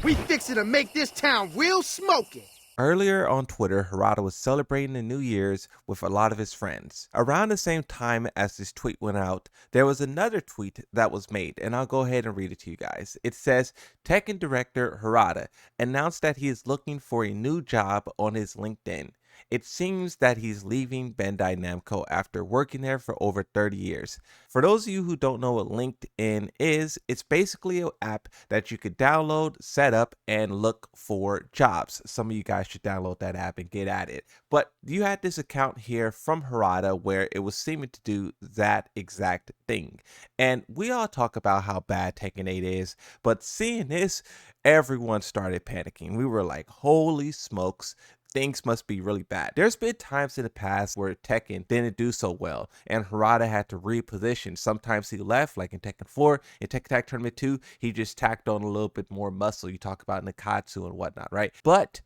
We fixing to make this town real smoking. Earlier on Twitter, Harada was celebrating the New Year's with a lot of his friends. Around the same time as this tweet went out, there was another tweet that was made, and I'll go ahead and read it to you guys. It says, Tekken director Harada announced that he is looking for a new job on his LinkedIn. It seems that he's leaving Bandai Namco after working there for over 30 years. For those of you who don't know what LinkedIn is, it's basically an app that you could download, set up, and look for jobs. Some of you guys should download that app and get at it. But you had this account here from Harada where it was seeming to do that exact thing. And we all talk about how bad Tekken 8 is, but seeing this, everyone started panicking. We were like, holy smokes, things must be really bad. There's been times in the past where Tekken didn't do so well and Harada had to reposition. Sometimes he left, like in Tekken 4. In Tekken Tag Tournament 2, he just tacked on a little bit more muscle. You talk about Nakatsu and whatnot, right? But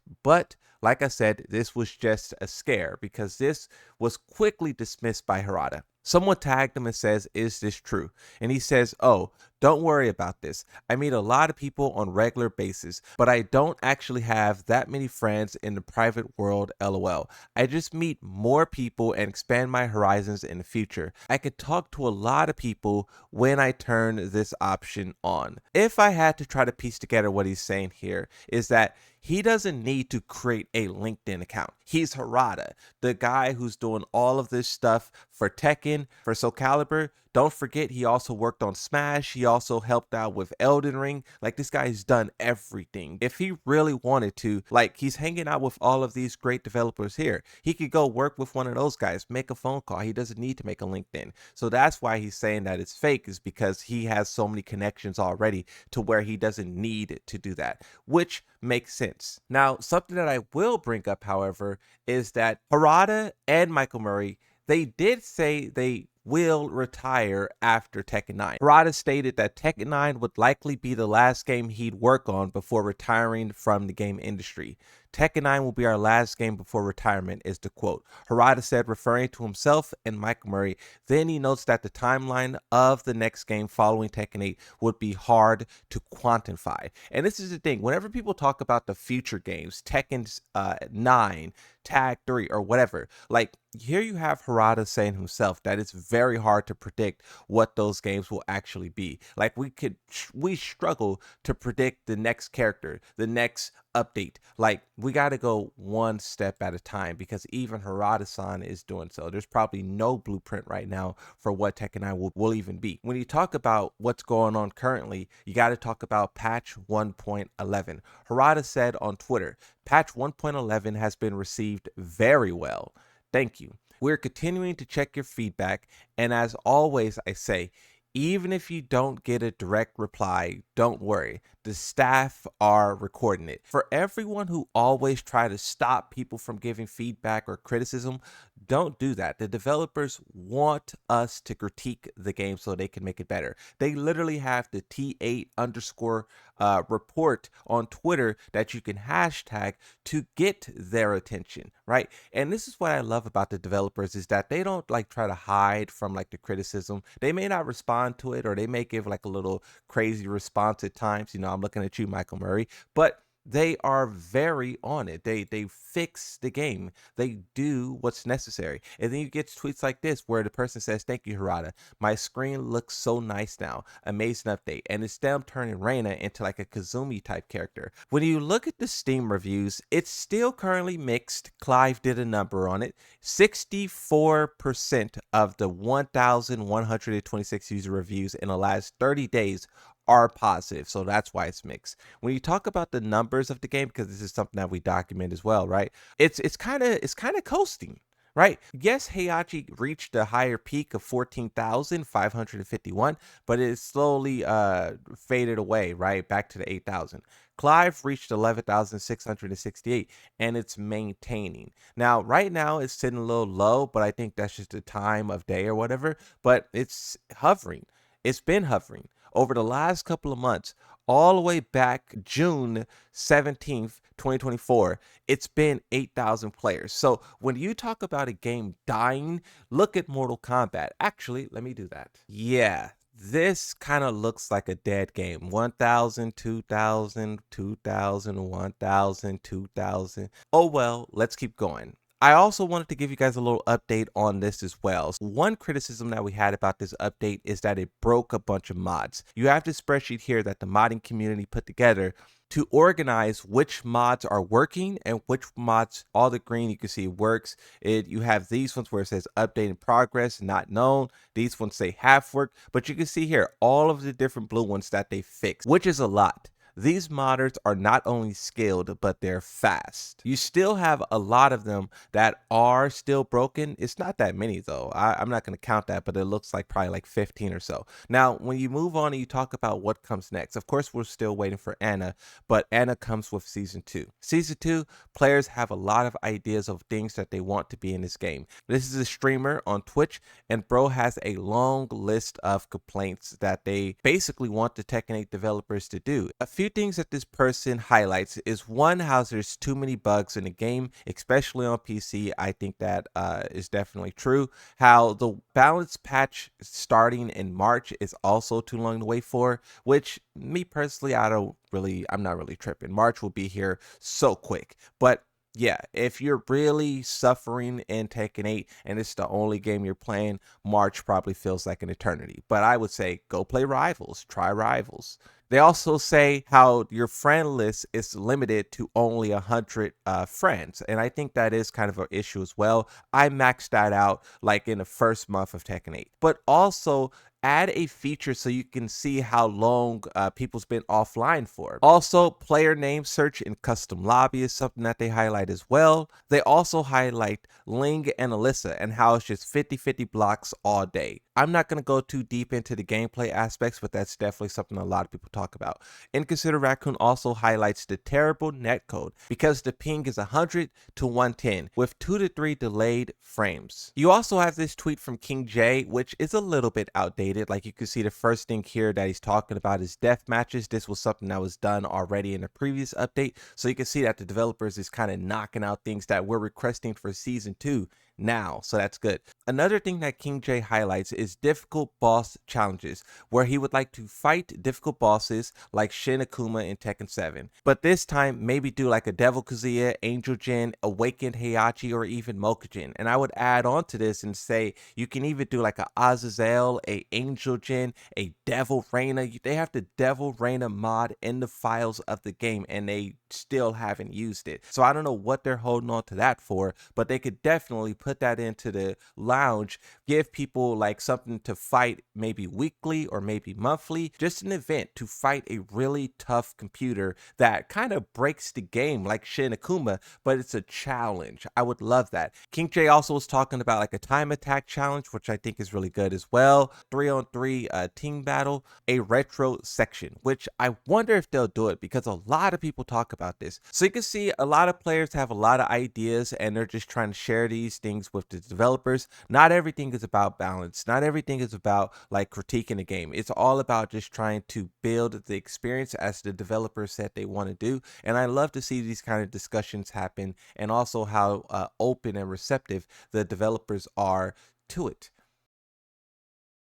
like I said, this was just a scare because this was quickly dismissed by Harada. Someone tagged him and says, is this true? And he says, oh, don't worry about this. I meet a lot of people on regular basis, but I don't actually have that many friends in the private world, lol. I just meet more people and expand my horizons in the future. I could talk to a lot of people when I turn this option on. If I had to try to piece together what he's saying here is that he doesn't need to create a LinkedIn account. He's Harada, the guy who's doing all of this stuff for Tekken, for Soul Calibur. Don't forget, he also worked on Smash. He also helped out with Elden Ring. Like, this guy's done everything. If he really wanted to, like, he's hanging out with all of these great developers here. He could go work with one of those guys, make a phone call. He doesn't need to make a LinkedIn. So that's why he's saying that it's fake, is because he has so many connections already to where he doesn't need to do that, which makes sense. Now, something that I will bring up, however, is that Harada and Michael Murray, they did say they will retire after Tekken 9. Harada stated that Tekken 9 would likely be the last game he'd work on before retiring from the game industry. Tekken 9 will be our last game before retirement, is the quote. Harada said, referring to himself and Michael Murray. Then he notes that the timeline of the next game following Tekken 8 would be hard to quantify. And this is the thing, whenever people talk about the future games, Tekken 9, Tag 3, or whatever, like, here you have Harada saying himself that it's very hard to predict what those games will actually be. Like, we struggle to predict the next character, the next update. Like, we got to go one step at a time because even Harada-san is doing so. There's probably no blueprint right now for what Tekken 9 will even be. When you talk about what's going on currently, you got to talk about patch 1.11. Harada said on Twitter, patch 1.11 has been received very well. Thank you. We're continuing to check your feedback, and as always, I say, even if you don't get a direct reply, don't worry. The staff are recording it. For everyone who always try to stop people from giving feedback or criticism, don't do that. The developers want us to critique the game so they can make it better. They literally have the T8 underscore report on Twitter that you can hashtag to get their attention, right? And this is what I love about the developers is that they don't like try to hide from like the criticism. They may not respond to it, or they may give like a little crazy response at times. You know, I'm looking at you, Michael Murray, but they are very on it. They fix the game. They do what's necessary. And then you get tweets like this where the person says, thank you, Harada. My screen looks so nice now. Amazing update. And it's them turning Reina into like a Kazumi type character. When you look at the Steam reviews, it's still currently mixed. Clive did a number on it. 64% of the 1,126 user reviews in the last 30 days are positive, so that's why it's mixed. When you talk about the numbers of the game, because this is something that we document as well, right? It's kind of coasting, right? Yes, Heihachi reached a higher peak of 14,551, but it slowly faded away, right, back to the 8,000. Clive reached 11,668, and it's maintaining. Now, right now, it's sitting a little low, but I think that's just the time of day or whatever, but it's hovering. It's been hovering over the last couple of months, all the way back June 17th, 2024, it's been 8,000 players. So when you talk about a game dying, look at Mortal Kombat. Actually, let me do that. Yeah, This kind of looks like a dead game. 1,000, 2,000, 2,000, 1,000, 2,000. Oh well, let's keep going. I also wanted to give you guys a little update on this as well. One criticism that we had about this update is that it broke a bunch of mods. You have this spreadsheet here that the modding community put together to organize which mods are working and which mods, all the green you can see works. You have these ones where it says update in progress, not known. These ones say half work, but you can see here all of the different blue ones that they fixed, which is a lot. These modders are not only skilled, but they're fast. You still have a lot of them that are still broken. It's not that many though. I'm not going to count that, but it looks like probably like 15 or so. Now, when you move on and you talk about what comes next, of course, we're still waiting for Anna, but Anna comes with season 2. Season 2, players have a lot of ideas of things that they want to be in this game. This is a streamer on Twitch, and bro has a long list of complaints that they basically want the Tekken 8 developers to do. A few things that this person highlights is one, how there's too many bugs in the game, especially on PC. I think that is definitely true. How the balance patch starting in March is also too long to wait for, which me personally, I'm not really tripping. March will be here so quick, but yeah, if you're really suffering in Tekken 8 and it's the only game you're playing, March probably feels like an eternity. But I would say go play Rivals, try Rivals. They also say how your friend list is limited to only 100 friends. And I think that is kind of an issue as well. I maxed that out like in the first month of Tekken 8. But also, add a feature so you can see how long people's been offline for. Also, player name search in custom lobby is something that they highlight as well. They also highlight Ling and Alyssa and how it's just 50-50 blocks all day. I'm not going to go too deep into the gameplay aspects, but that's definitely something a lot of people talk about. Inconsider Raccoon also highlights the terrible netcode because the ping is 100 to 110 with 2 to 3 delayed frames. You also have this tweet from King J, which is a little bit outdated. Like you can see the first thing here that he's talking about is death matches. This was something that was done already in a previous update. So you can see that the developers is kind of knocking out things that we're requesting for season 2 now, so that's good. Another thing that King J highlights is difficult boss challenges, where he would like to fight difficult bosses like Shin Akuma in Tekken 7, but this time maybe do like a Devil Kazuya, Angel Jin, Awakened Heihachi, or even Mokujin. And I would add on to this and say you can even do like a Azazel, a Angel Jin, a Devil Reina. They have the Devil Reina mod in the files of the game and they still haven't used it. So I don't know what they're holding on to that for, but they could definitely put that into the lounge, give people like something to fight maybe weekly or maybe monthly, just an event to fight a really tough computer that kind of breaks the game like Shin Akuma, but it's a challenge. I would love that. King J also was talking about like a time attack challenge, which I think is really good as well. 3-on-3 team battle, a retro section, which I wonder if they'll do it because a lot of people talk about this. So you can see a lot of players have a lot of ideas and they're just trying to share these things with the developers. Not everything is about balance. Not everything is about like critiquing the game. It's all about just trying to build the experience as the developers said they want to do. And I love to see these kind of discussions happen and also how open and receptive the developers are to it.